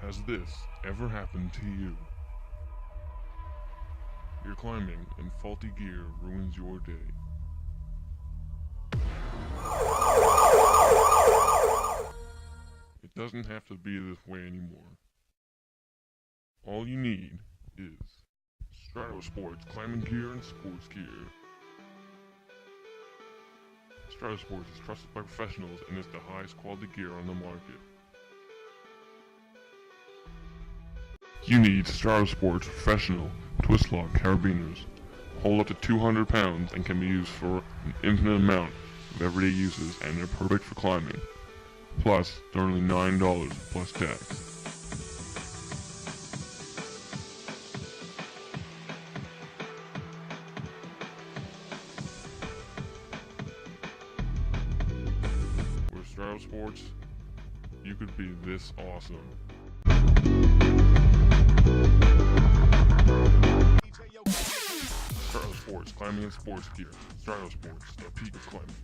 Has this ever happened to you? You're climbing and faulty gear ruins your day. It doesn't have to be this way anymore. All you need is Stratosports climbing gear and sports gear. Stratosports is trusted by professionals and is the highest quality gear on the market. You need Stratosports Professional Twist Lock Carabiners. Hold up to 200 pounds and can be used for an infinite amount of everyday uses, and they're perfect for climbing. Plus, they're only $9 plus tax. With Stratosports, you could be this awesome. Stratosports climbing and sports gear. Stratosports, the peak of climbing.